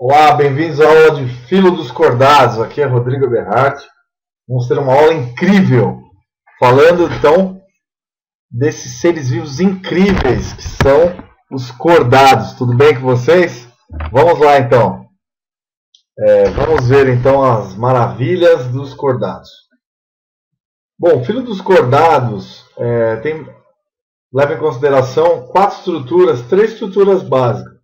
Olá, bem-vindos à aula de Filo dos Cordados. Aqui é Rodrigo Berhardt. Vamos ter uma aula incrível, falando então desses seres vivos incríveis que são os cordados. Tudo bem com vocês? Vamos lá então. Vamos ver então as maravilhas dos cordados. Bom, o Filo dos Cordados leva em consideração três estruturas básicas.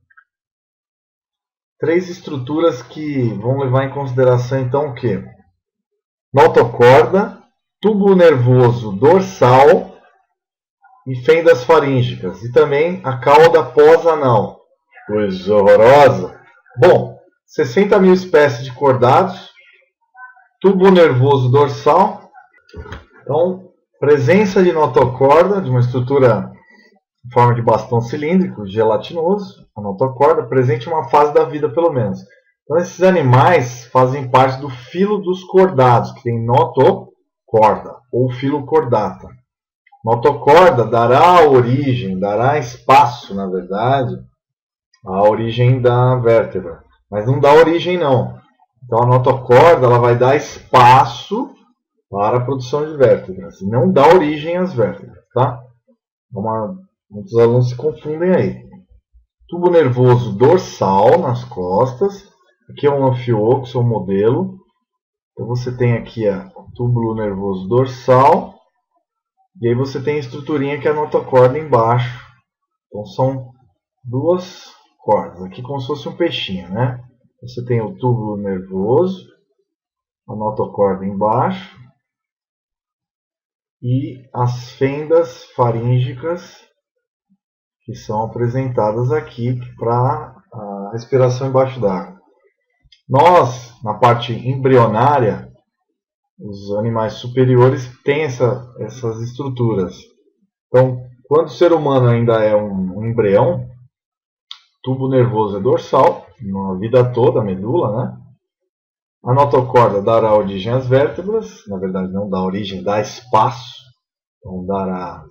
Três estruturas que vão levar em consideração então o quê? Notocorda, tubo nervoso dorsal e fendas faríngicas. E também a cauda pós-anal. Coisa horrorosa. Bom, 60 mil espécies de cordados, tubo nervoso dorsal. Então, presença de notocorda, de uma estrutura em forma de bastão cilíndrico, gelatinoso, a notocorda, presente em uma fase da vida pelo menos. Então esses animais fazem parte do filo dos cordados, que tem notocorda, ou filo cordata. Notocorda dará espaço, na verdade, à origem da vértebra. Mas não dá origem não. Então a notocorda ela vai dar espaço para a produção de vértebras, e não dá origem às vértebras, tá? Muitos alunos se confundem aí. Tubo nervoso dorsal nas costas. Aqui é um anfioxo, um modelo. Então você tem aqui o túbulo nervoso dorsal. E aí você tem a estruturinha que é a notocorda embaixo. Então são duas cordas. Aqui como se fosse um peixinho, né? Você tem o túbulo nervoso, a notocorda embaixo. E as fendas faríngicas, que são apresentadas aqui para a respiração embaixo d'água. Nós, na parte embrionária, os animais superiores têm essas estruturas. Então, quando o ser humano ainda é um embrião, tubo nervoso é dorsal, na vida toda, a medula, né? A notocorda dará origem às vértebras, na verdade não dá origem, dá espaço, então dará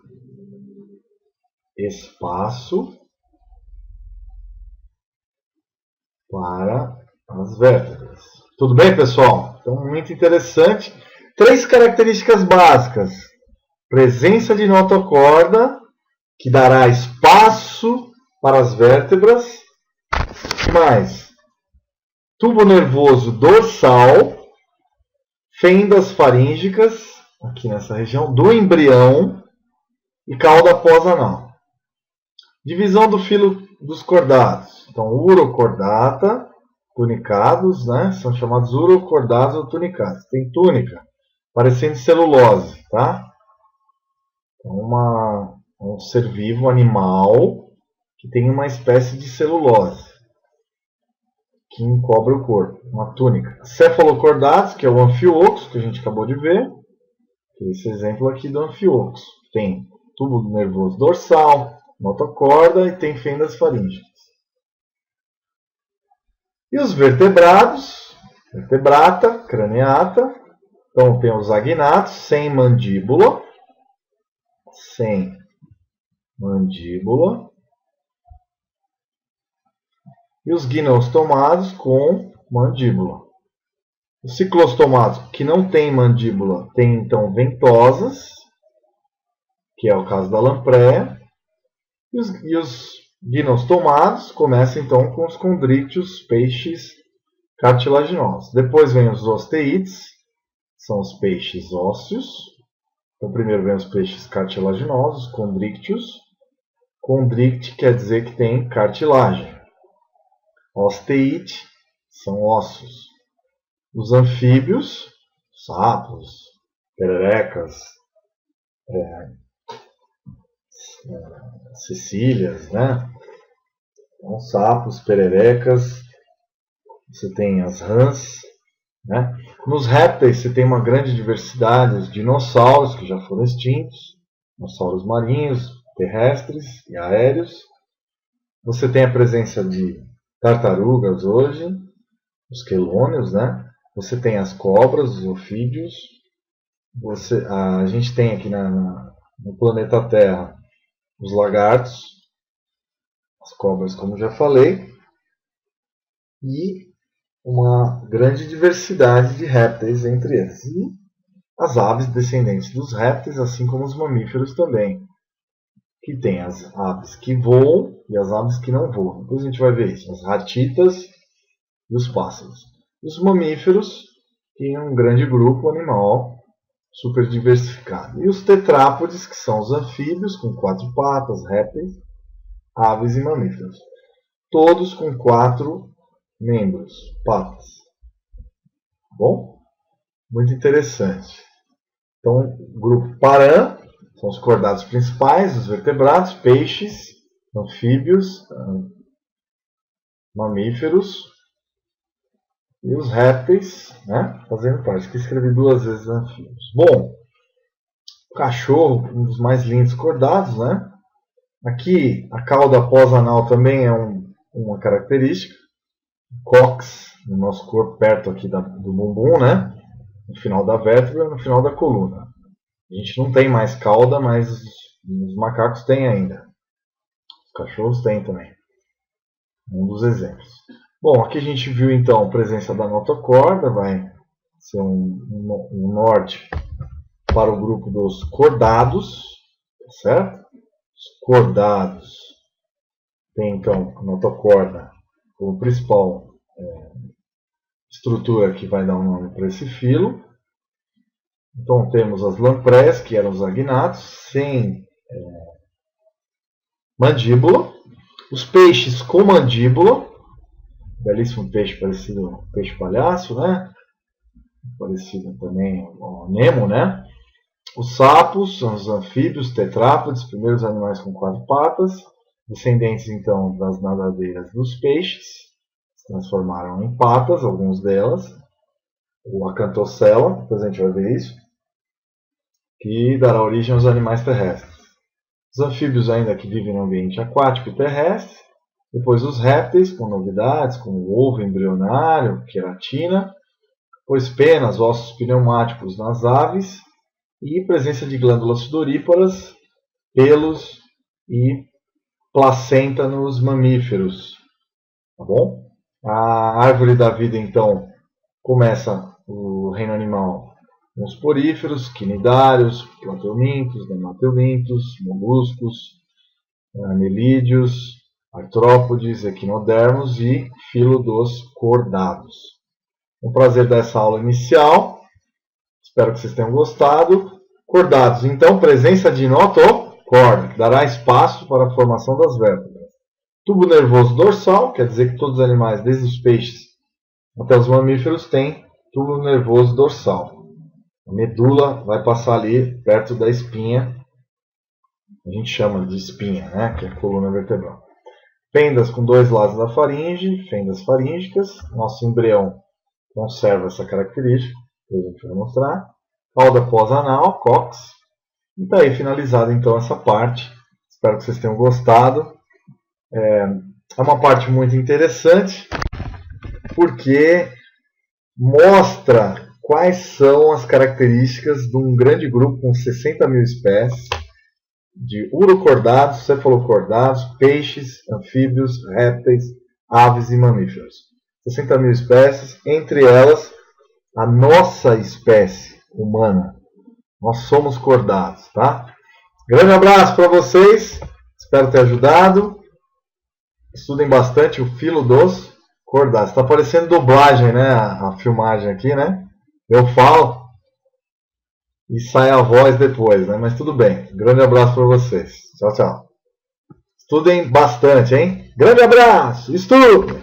espaço para as vértebras. Tudo bem, pessoal? Então, muito interessante. Três características básicas. Presença de notocorda, que dará espaço para as vértebras. O que mais? Tubo nervoso dorsal, fendas faríngicas, aqui nessa região, do embrião, e cauda pós-anal. Divisão do filo dos cordados. Então, urocordata, tunicados, né? São chamados urocordados ou tunicados. Tem túnica, parecendo celulose, tá? Então, um ser vivo, animal, que tem uma espécie de celulose que encobre o corpo, uma túnica. Cefalocordados, que é o anfioxo, que a gente acabou de ver. Esse exemplo aqui do anfioxo. Tem tubo nervoso dorsal, notocorda e tem fendas faríngicas. E os vertebrados, vertebrata, craneata. Então tem os agnatos, sem mandíbula. E os ginostomados com mandíbula. Os ciclostomados, que não tem mandíbula, tem então ventosas, que é o caso da lampreia. E os ginostomados começam então com os condrícteos, peixes cartilaginosos. Depois vem os osteites, são os peixes ósseos. Então primeiro vem os peixes cartilaginosos, condrícteos. Condrícte quer dizer que tem cartilagem. Osteite são ossos. Os anfíbios, sapos, pererecas, cecílias, né? Então, sapos, pererecas, você tem as rãs, né? Nos répteis você tem uma grande diversidade, os dinossauros que já foram extintos, dinossauros marinhos, terrestres e aéreos. Você tem a presença de tartarugas hoje, os quelônios, né? Você tem as cobras, os ofídeos. A gente tem aqui no planeta Terra os lagartos, as cobras, como já falei. e uma grande diversidade de répteis entre eles. E as aves descendentes dos répteis, assim como os mamíferos também, que tem as aves que voam e as aves que não voam. Depois a gente vai ver isso, as ratitas e os pássaros. Os mamíferos, que é um grande grupo animal super diversificado. E os tetrápodes, que são os anfíbios com 4 patas, répteis, aves e mamíferos. Todos com 4 membros, patas. Bom? Muito interessante. Então, o grupo Paran são os cordados principais, os vertebrados, peixes, anfíbios, mamíferos e os répteis, né, fazendo parte. Aqui escrevi 2 vezes anfíbios. Bom, o cachorro, um dos mais lindos cordados, né? Aqui a cauda pós-anal também é uma característica. Cox no nosso corpo, perto aqui do bumbum, né? No final da vértebra, no final da coluna. A gente não tem mais cauda, mas os macacos têm ainda. Os cachorros têm também. Um dos exemplos. Bom, aqui a gente viu então a presença da notocorda, vai ser um norte para o grupo dos cordados, certo? Os cordados tem então a notocorda como principal estrutura que vai dar um nome para esse filo. Então temos as lamprés, que eram os agnatos, sem mandíbula. Os peixes com mandíbula. Belíssimo peixe, parecido com peixe palhaço, né? Parecido também ao Nemo, né? Os sapos são os anfíbios, tetrápodes, primeiros animais com 4 patas, descendentes então das nadadeiras dos peixes, se transformaram em patas, alguns delas, o acantocela, depois a gente vai ver isso, que dará origem aos animais terrestres. Os anfíbios ainda que vivem no ambiente aquático e terrestre, depois os répteis, com novidades, como o ovo embrionário, queratina, depois penas, ossos pneumáticos nas aves, e presença de glândulas sudoríparas, pelos e placenta nos mamíferos. Tá bom? A árvore da vida, então, começa o reino animal com os poríferos, quinidários, plateumintos, nemateumintos, moluscos, anelídeos, artrópodes, equinodermos e filo dos cordados. Um prazer dessa aula inicial. Espero que vocês tenham gostado. Cordados, então, presença de notocorda, que dará espaço para a formação das vértebras. Tubo nervoso dorsal, quer dizer que todos os animais, desde os peixes até os mamíferos, têm tubo nervoso dorsal. A medula vai passar ali perto da espinha. A gente chama de espinha, né? Que é a coluna vertebral. Fendas com 2 lados da faringe, fendas faríngicas. Nosso embrião conserva essa característica, que a gente vai mostrar. Cauda pós-anal, cox. E está aí finalizada então essa parte. Espero que vocês tenham gostado. É uma parte muito interessante, porque mostra quais são as características de um grande grupo com 60 mil espécies de urocordados, cefalocordados, peixes, anfíbios, répteis, aves e mamíferos. 60 mil espécies, entre elas a nossa espécie humana. Nós somos cordados, tá? Grande abraço para vocês, espero ter ajudado. Estudem bastante o filo dos cordados. Está parecendo dublagem, né? A filmagem aqui, né? Eu falo e sai a voz depois, né? Mas tudo bem. Grande abraço para vocês. Tchau, tchau. Estudem bastante, hein? Grande abraço! Estudem!